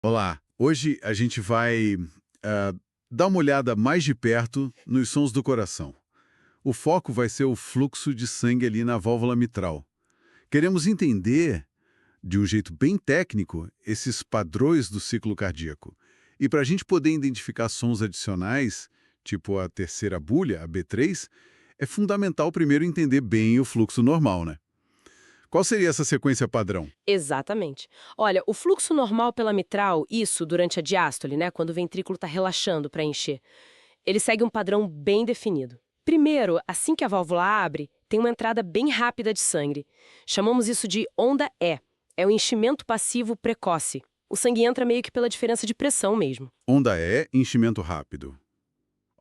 Olá, hoje a gente vai ah, dar uma olhada mais de perto nos sons do coração. O foco vai ser o fluxo de sangue ali na válvula mitral. Queremos entender, de um jeito bem técnico, esses padrões do ciclo cardíaco. E para a gente poder identificar sons adicionais, tipo a terceira bulha, a B3, é fundamental primeiro entender bem o fluxo normal, né? Qual seria essa sequência padrão? Exatamente. Olha, o fluxo normal pela mitral, isso durante a diástole, né, quando o ventrículo está relaxando para encher, ele segue um padrão bem definido. Primeiro, assim que a válvula abre, tem uma entrada bem rápida de sangue. Chamamos isso de onda E. É o enchimento passivo precoce. O sangue entra meio que pela diferença de pressão mesmo. Onda é enchimento rápido.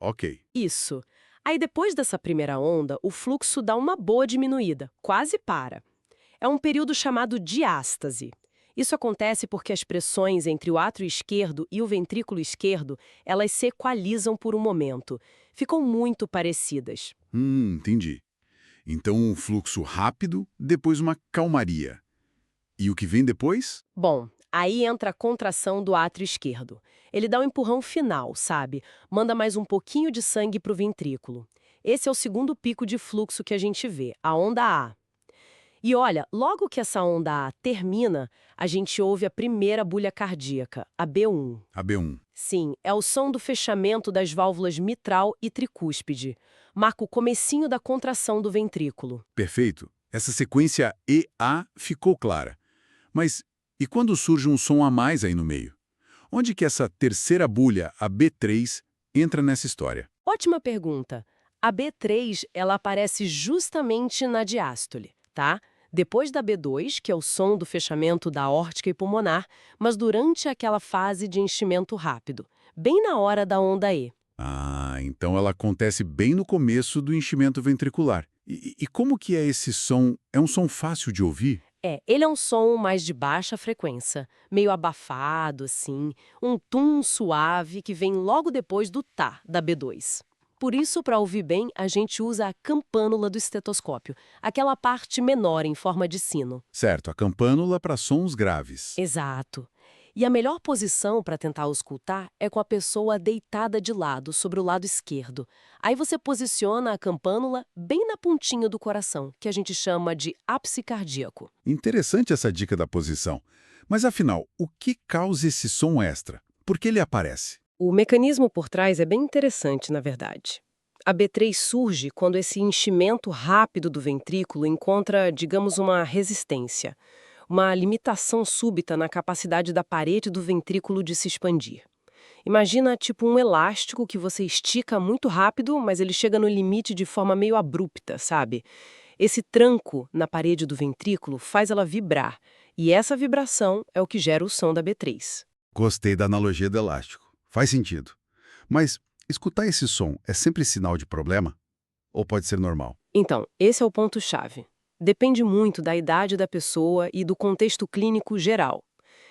Ok. Isso. Aí depois dessa primeira onda, o fluxo dá uma boa diminuída, quase para. É um período chamado diástase. Isso acontece porque as pressões entre o átrio esquerdo e o ventrículo esquerdo, elas se equalizam por um momento. Ficam muito parecidas. Entendi. Então, um fluxo rápido, depois uma calmaria. E o que vem depois? Bom, aí entra a contração do átrio esquerdo. Ele dá um empurrão final, sabe? Manda mais um pouquinho de sangue para o ventrículo. Esse é o segundo pico de fluxo que a gente vê, a onda A. E olha, logo que essa onda A termina, a gente ouve a primeira bulha cardíaca, a B1. A B1. Sim, é o som do fechamento das válvulas mitral e tricúspide. Marca o comecinho da contração do ventrículo. Perfeito. Essa sequência EA ficou clara. Mas e quando surge um som a mais aí no meio? Onde que essa terceira bulha, a B3, entra nessa história? Ótima pergunta. A B3, ela aparece justamente na diástole, tá? Depois da B2, que é o som do fechamento da aórtica e pulmonar, mas durante aquela fase de enchimento rápido, bem na hora da onda E. Ah, então ela acontece bem no começo do enchimento ventricular. E como que é esse som? É um som fácil de ouvir? Ele é um som mais de baixa frequência, meio abafado, assim, um tum suave que vem logo depois do tá da B2. Por isso, para ouvir bem, a gente usa a campânula do estetoscópio, aquela parte menor em forma de sino. Certo, a campânula para sons graves. Exato. E a melhor posição para tentar auscultar é com a pessoa deitada de lado, sobre o lado esquerdo. Aí você posiciona a campânula bem na pontinha do coração, que a gente chama de ápice cardíaco. Interessante essa dica da posição. Mas afinal, o que causa esse som extra? Por que ele aparece? O mecanismo por trás é bem interessante, na verdade. A B3 surge quando esse enchimento rápido do ventrículo encontra, digamos, uma resistência, uma limitação súbita na capacidade da parede do ventrículo de se expandir. Imagina tipo um elástico que você estica muito rápido, mas ele chega no limite de forma meio abrupta, sabe? Esse tranco na parede do ventrículo faz ela vibrar, e essa vibração é o que gera o som da B3. Gostei da analogia do elástico. Faz sentido. Mas escutar esse som é sempre sinal de problema? Ou pode ser normal? Então, esse é o ponto-chave. Depende muito da idade da pessoa e do contexto clínico geral.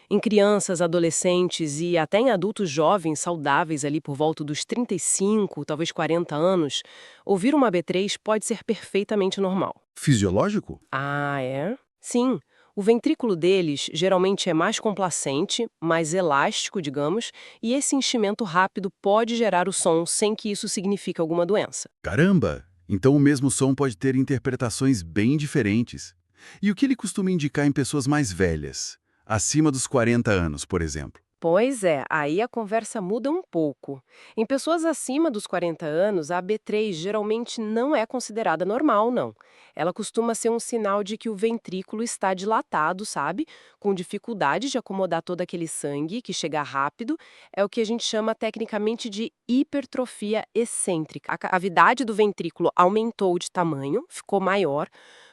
Em crianças, adolescentes e até em adultos jovens saudáveis ali por volta dos 35, talvez 40 anos, ouvir uma B3 pode ser perfeitamente normal. Fisiológico? Ah, é? Sim. O ventrículo deles geralmente é mais complacente, mais elástico, digamos, e esse enchimento rápido pode gerar o som sem que isso signifique alguma doença. Caramba! Então o mesmo som pode ter interpretações bem diferentes. E o que ele costuma indicar em pessoas mais velhas? Acima dos 40 anos, por exemplo. Pois é, aí a conversa muda um pouco. Em pessoas acima dos 40 anos, a B3 geralmente não é considerada normal, não. Ela costuma ser um sinal de que o ventrículo está dilatado, sabe? Com dificuldade de acomodar todo aquele sangue que chega rápido. É o que a gente chama tecnicamente de hipertrofia excêntrica. A cavidade do ventrículo aumentou de tamanho, ficou maior,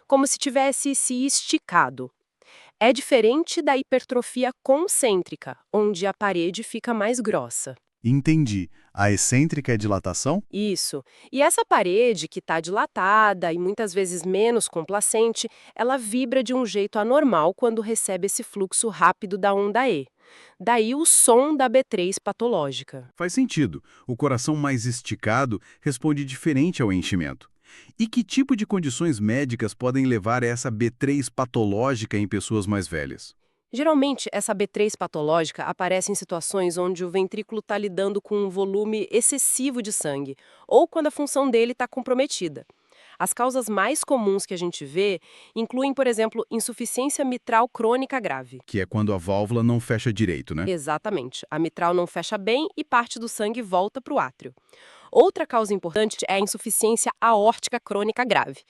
como se tivesse se esticado. É diferente da hipertrofia concêntrica, onde a parede fica mais grossa. Entendi. A excêntrica é dilatação? Isso. E essa parede, que está dilatada e muitas vezes menos complacente, ela vibra de um jeito anormal quando recebe esse fluxo rápido da onda E. Daí o som da B3 patológica. Faz sentido. O coração mais esticado responde diferente ao enchimento. E que tipo de condições médicas podem levar a essa B3 patológica em pessoas mais velhas? Geralmente, essa B3 patológica aparece em situações onde o ventrículo está lidando com um volume excessivo de sangue, ou quando a função dele está comprometida. As causas mais comuns que a gente vê incluem, por exemplo, insuficiência mitral crônica grave. Que é quando a válvula não fecha direito, né? Exatamente. A mitral não fecha bem e parte do sangue volta para o átrio. Outra causa importante é a insuficiência aórtica crônica grave.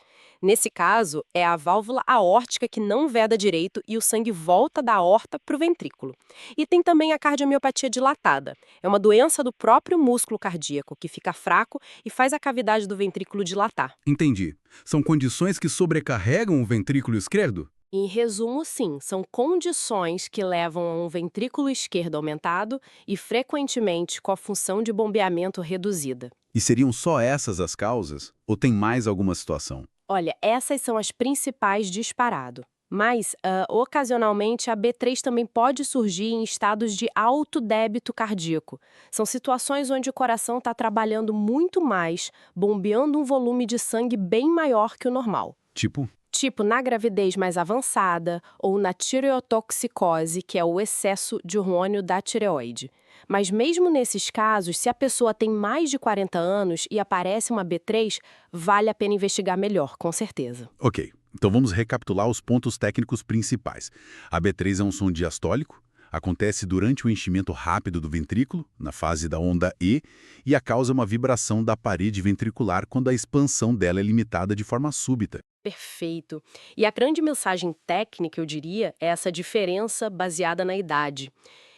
Nesse caso, é a válvula aórtica que não veda direito e o sangue volta da aorta para o ventrículo. E tem também a cardiomiopatia dilatada. É uma doença do próprio músculo cardíaco que fica fraco e faz a cavidade do ventrículo dilatar. Entendi. São condições que sobrecarregam o ventrículo esquerdo? Em resumo, sim, são condições que levam a um ventrículo esquerdo aumentado e, frequentemente, com a função de bombeamento reduzida. E seriam só essas as causas? Ou tem mais alguma situação? Olha, essas são as principais disparado. Mas, ocasionalmente, a B3 também pode surgir em estados de alto débito cardíaco. São situações onde o coração está trabalhando muito mais, bombeando um volume de sangue bem maior que o normal. Tipo na gravidez mais avançada ou na tireotoxicose, que é o excesso de hormônio da tireoide. Mas mesmo nesses casos, se a pessoa tem mais de 40 anos e aparece uma B3, vale a pena investigar melhor, com certeza. Ok, então vamos recapitular os pontos técnicos principais. A B3 é um som diastólico, acontece durante o enchimento rápido do ventrículo, na fase da onda E, e causa uma vibração da parede ventricular quando a expansão dela é limitada de forma súbita. Perfeito. E a grande mensagem técnica, eu diria, é essa diferença baseada na idade.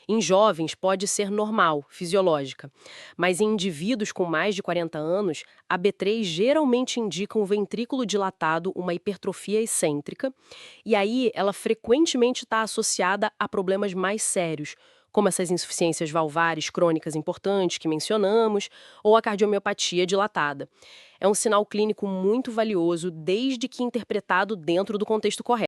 Em jovens pode ser normal, fisiológica, mas em indivíduos com mais de 40 anos, a B3 geralmente indica um ventrículo dilatado, uma hipertrofia excêntrica, e aí ela frequentemente está associada a problemas mais sérios, como essas insuficiências valvares crônicas importantes que mencionamos, ou a cardiomiopatia dilatada. É um sinal clínico muito valioso desde que interpretado dentro do contexto correto.